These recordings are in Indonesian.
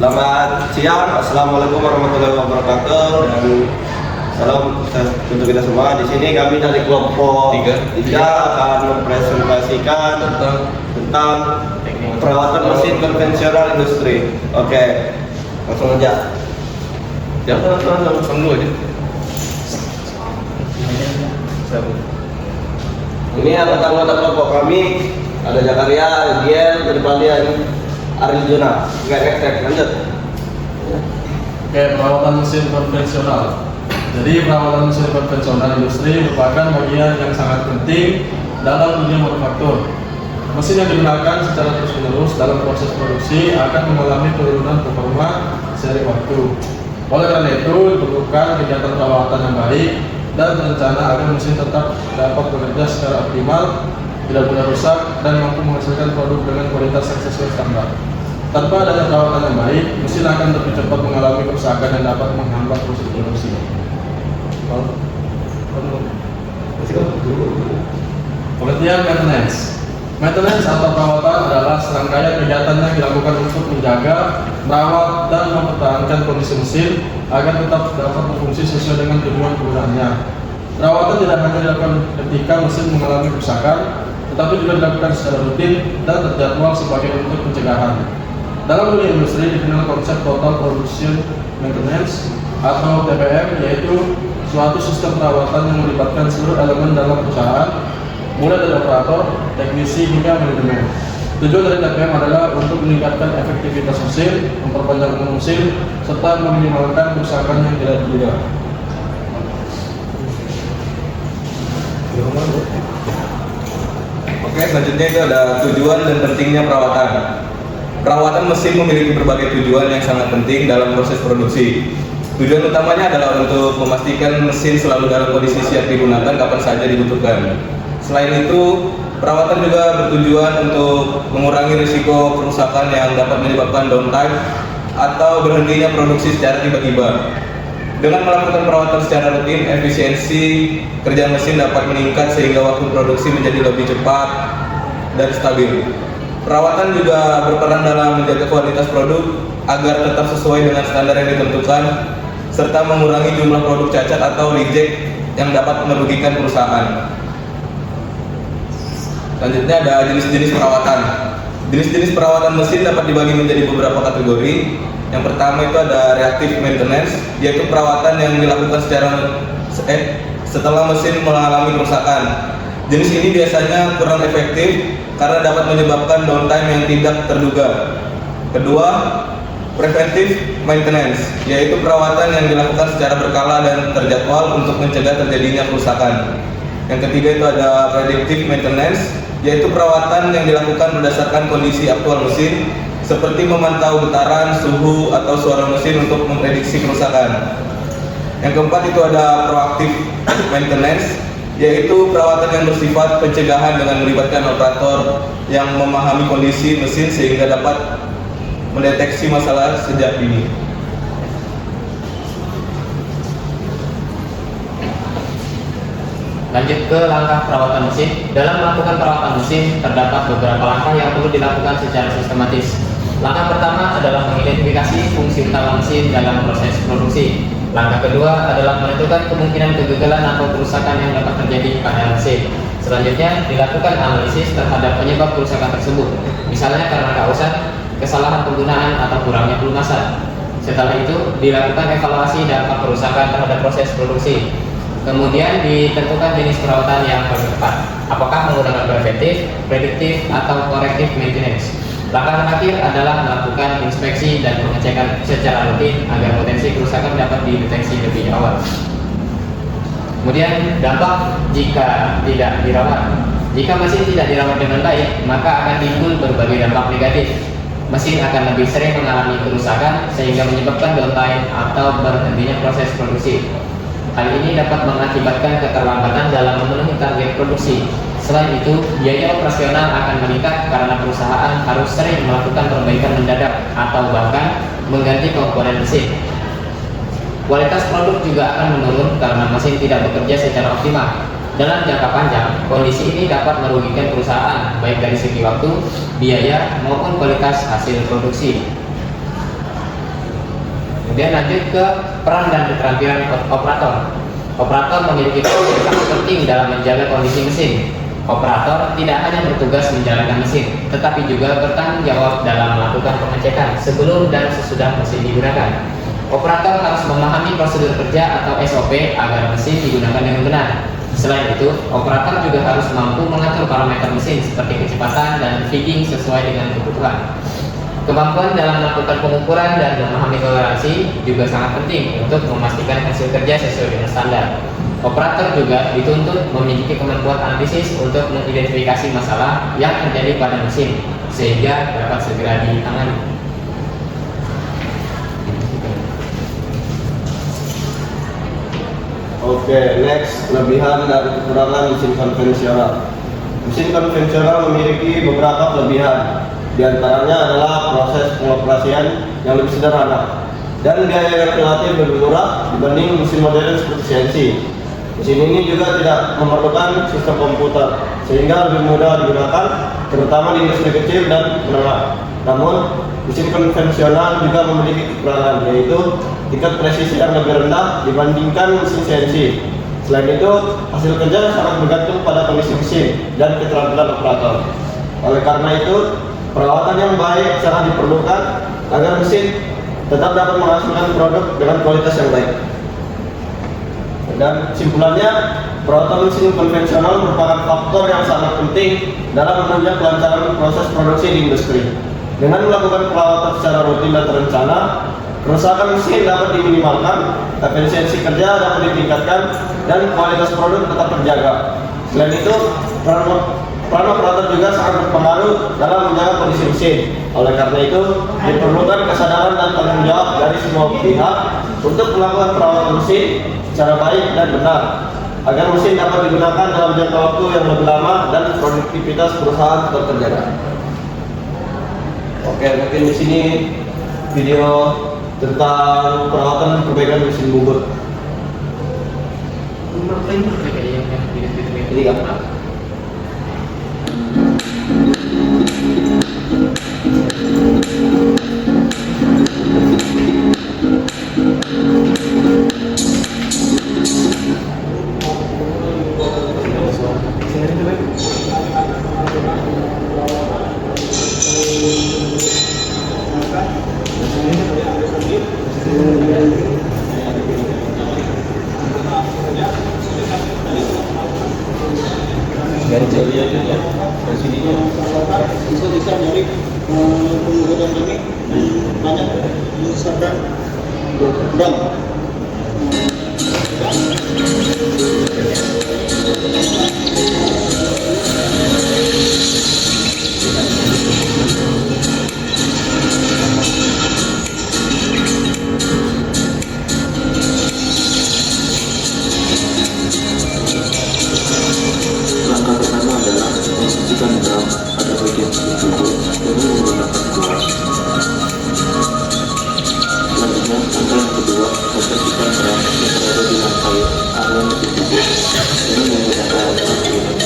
Selamat siang, assalamualaikum warahmatullahi wabarakatuh, dan salam untuk kita semua. Di sini kami dari kelompok tiga akan mempresentasikan tentang perawatan mesin konvensional industri. Oke, langsung aja. Langsung dulu aja. Ini anggota kelompok kami, ada Zakaria, Diel, Kedepalian, Ariel Juna. Lanjut. Oke, perawatan mesin konvensional. Jadi perawatan mesin konvensional industri merupakan bagian yang sangat penting dalam dunia manufaktur. Mesin yang digunakan secara terus-menerus dalam proses produksi akan mengalami penurunan performa seiring waktu. Oleh karena itu, diperlukan kegiatan perawatan yang baik dan rencana agar mesin tetap dapat bekerja secara optimal, tidak mudah rusak, dan mampu menghasilkan produk dengan kualitas yang sesuai standar. Tanpa adanya perawatan yang baik, mesin akan lebih cepat mengalami kerusakan yang dapat menghambat proses produksi. Pengertian maintenance. Maintenance atau perawatan adalah serangkaian kegiatan yang dilakukan untuk menjaga, merawat, dan mempertahankan kondisi mesin agar tetap dapat berfungsi sesuai dengan tujuan penggunaannya. Perawatan tidak hanya dilakukan ketika mesin mengalami kerusakan, tetapi juga dilakukan secara rutin dan terjadwal sebagai bentuk pencegahan. Dalam dunia industri dikenal konsep Total Production Maintenance atau TPM, yaitu suatu sistem perawatan yang melibatkan seluruh elemen dalam perusahaan, mulai dari operator, teknisi, hingga manajemen. Tujuan dari TPM adalah untuk meningkatkan efektivitas mesin, memperpanjang umur mesin, serta meminimalkan kerusakan yang tidak diduga. Oke, selanjutnya itu ada tujuan dan pentingnya perawatan. Perawatan mesin memiliki berbagai tujuan yang sangat penting dalam proses produksi. Tujuan utamanya adalah untuk memastikan mesin selalu dalam kondisi siap digunakan kapan saja dibutuhkan. Selain itu, perawatan juga bertujuan untuk mengurangi risiko kerusakan yang dapat menyebabkan downtime atau berhentinya produksi secara tiba-tiba. Dengan melakukan perawatan secara rutin, efisiensi kerja mesin dapat meningkat sehingga waktu produksi menjadi lebih cepat dan stabil. Perawatan juga berperan dalam menjaga kualitas produk agar tetap sesuai dengan standar yang ditentukan, serta mengurangi jumlah produk cacat atau reject yang dapat merugikan perusahaan. Selanjutnya ada jenis-jenis perawatan. Jenis-jenis perawatan mesin dapat dibagi menjadi beberapa kategori. Yang pertama itu ada reactive maintenance, yaitu perawatan yang dilakukan setelah mesin mengalami kerusakan. Jenis ini biasanya kurang efektif karena dapat menyebabkan downtime yang tidak terduga. Kedua, preventive maintenance, yaitu perawatan yang dilakukan secara berkala dan terjadwal untuk mencegah terjadinya kerusakan. Yang ketiga itu ada predictive maintenance, yaitu perawatan yang dilakukan berdasarkan kondisi aktual mesin, seperti memantau getaran, suhu, atau suara mesin untuk memprediksi kerusakan. Yang keempat itu ada proactive maintenance, yaitu perawatan yang bersifat pencegahan dengan melibatkan operator yang memahami kondisi mesin sehingga dapat mendeteksi masalah sejak dini. Lanjut ke langkah perawatan mesin. Dalam melakukan perawatan mesin, terdapat beberapa langkah yang perlu dilakukan secara sistematis. Langkah pertama adalah mengidentifikasi fungsi utama mesin dalam proses produksi. Langkah kedua adalah menentukan kemungkinan kegagalan atau kerusakan yang dapat terjadi pada mesin. Selanjutnya, dilakukan analisis terhadap penyebab kerusakan tersebut, misalnya karena kausan, kesalahan penggunaan, atau kurangnya pelunasan. Setelah itu, dilakukan evaluasi dampak kerusakan terhadap proses produksi. Kemudian ditentukan jenis perawatan yang paling tepat, apakah menggunakan preventif, prediktif, atau korektif maintenance. Langkah terakhir adalah melakukan inspeksi dan pengecekan secara rutin agar potensi kerusakan dapat dideteksi lebih awal. Kemudian dampak jika tidak dirawat. Jika mesin tidak dirawat dengan baik, maka akan timbul berbagai dampak negatif. Mesin akan lebih sering mengalami kerusakan sehingga menyebabkan downtime atau berhentinya proses produksi. Hal ini dapat mengakibatkan keterlambatan dalam memenuhi target produksi. Selain itu, biaya operasional akan meningkat karena perusahaan harus sering melakukan perbaikan mendadak atau bahkan mengganti komponen mesin. Kualitas produk juga akan menurun karena mesin tidak bekerja secara optimal. Dalam jangka panjang, kondisi ini dapat merugikan perusahaan baik dari segi waktu, biaya, maupun kualitas hasil produksi. Kemudian lanjut ke peran dan keterampilan operator. Operator memiliki peran yang sangat penting dalam menjaga kondisi mesin. Operator tidak hanya bertugas menjalankan mesin, tetapi juga bertanggung jawab dalam melakukan pengecekan sebelum dan sesudah mesin digunakan. Operator harus memahami prosedur kerja atau SOP agar mesin digunakan dengan benar. Selain itu, operator juga harus mampu mengatur parameter mesin seperti kecepatan dan feeding sesuai dengan kebutuhan. Kemampuan dalam melakukan pengukuran dan memahami toleransi juga sangat penting untuk memastikan hasil kerja sesuai dengan standar. Operator juga dituntut memiliki kemampuan analisis untuk mengidentifikasi masalah yang terjadi pada mesin sehingga dapat segera ditangani. Oke, next, kelebihan dan kekurangan mesin konvensional. Mesin konvensional memiliki beberapa kelebihan. Di antaranya adalah proses pengoperasian yang lebih sederhana dan biaya yang relatif lebih murah dibanding mesin modern seperti CNC. Mesin ini juga tidak memerlukan sistem komputer sehingga lebih mudah digunakan, terutama di industri kecil dan menengah. Namun, mesin konvensional juga memiliki kekurangan, yaitu tingkat presisi yang lebih rendah dibandingkan mesin CNC. Selain itu, hasil kerja sangat bergantung pada kondisi mesin dan keterampilan operator. Oleh karena itu, perawatan yang baik sangat diperlukan agar mesin tetap dapat menghasilkan produk dengan kualitas yang baik. Dan kesimpulannya, perawatan mesin konvensional merupakan faktor yang sangat penting dalam menunjang kelancaran proses produksi di industri. Dengan melakukan perawatan secara rutin dan terencana, kerusakan mesin dapat diminimalkan, efisiensi kerja dapat ditingkatkan, dan kualitas produk tetap terjaga. Selain itu, peran operator juga sangat berpengaruh dalam menjaga kondisi mesin. Oleh karena itu, diperlukan kesadaran dan tanggung jawab dari semua pihak untuk melakukan perawatan mesin secara baik dan benar, agar mesin dapat digunakan dalam jangka waktu yang lebih lama dan produktivitas perusahaan tetap terjaga. Oke, mungkin di sini video tentang perawatan perbaikan mesin bubut. Ini kan? Bisa dari penggunaan ini banyak misalkan gram. Langkah pertama adalah membersihkan drum pada bagian bubut dengan menggunakan kuas. Selanjutnya, langkah yang kedua, membersihkan drum yang berada di lantai area mesin bubut dengan menggunakan alat pelindung.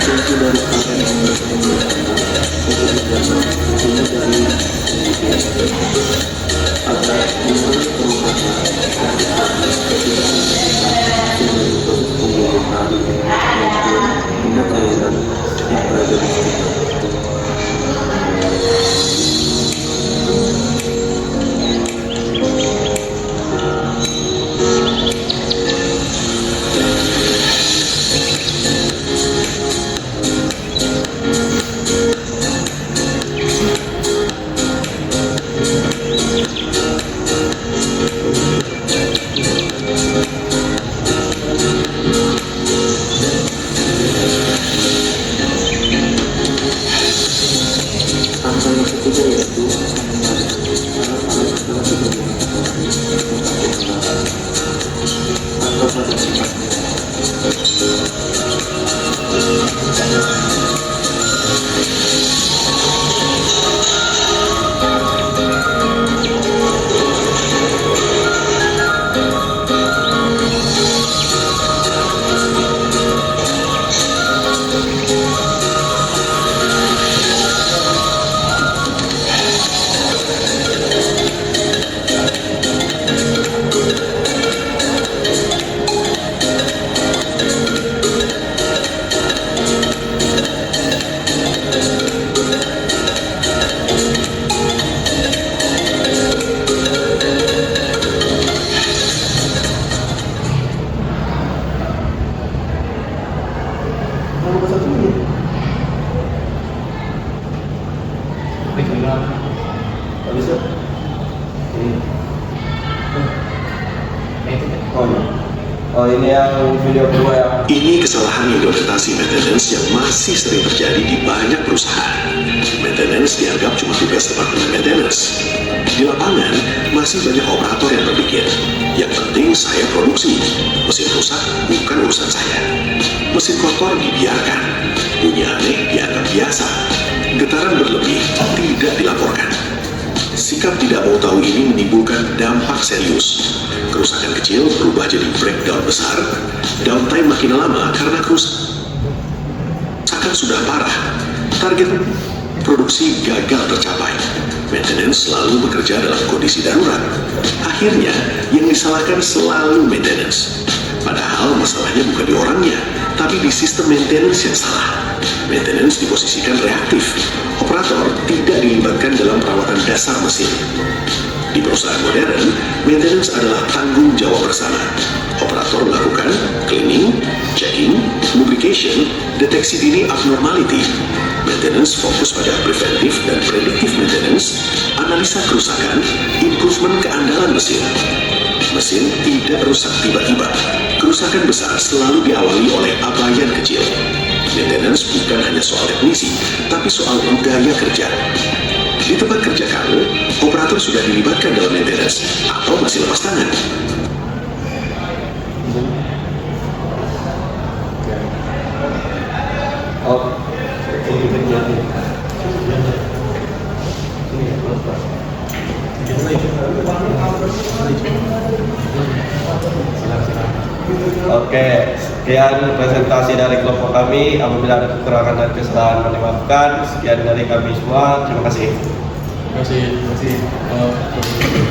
Fungsi dari karet yang menggunakan untuk dijaga fungsi dari agar ini yang video kedua ya. Ini kesalahan implementasi maintenance yang masih sering terjadi di banyak perusahaan. Maintenance dianggap cuma tugas departemen maintenance. Di lapangan, masih banyak operator yang berpikir, yang penting saya produksi. Mesin rusak bukan urusan saya. Mesin kotor dibiarkan. Bunyi aneh dianggap biasa. Getaran berlebih tidak dilaporkan. Sikap tidak mau tahu ini menimbulkan dampak serius. Kerusakan kecil berubah jadi breakdown besar. Downtime makin lama karena kerusakan sudah parah. Target produksi gagal tercapai. Maintenance selalu bekerja dalam kondisi darurat. Akhirnya, yang disalahkan selalu maintenance. Padahal masalahnya bukan di orangnya, tapi di sistem maintenance yang salah. Maintenance diposisikan reaktif. Operator tidak dilibatkan dalam perawatan dasar mesin. Di perusahaan modern, maintenance adalah tanggung jawab bersama. Operator melakukan cleaning, checking, lubrication, deteksi dini abnormality. Maintenance fokus pada preventif dan predictive maintenance, analisa kerusakan, improvement keandalan mesin. Mesin tidak rusak tiba-tiba. Kerusakan besar selalu diawali oleh abaian kecil. Maintenance bukan hanya soal teknisi, tapi soal budaya kerja. Di tempat kerja kamu, operator sudah dilibatkan dalam maintenance atau masih lepas tangan? Oh, Oke, sekian presentasi dari kelompok kami. Apabila ada kekurangan dan kesalahan, mohon dimaafkan. Sekian dari kami semua. Terima kasih. Terima kasih.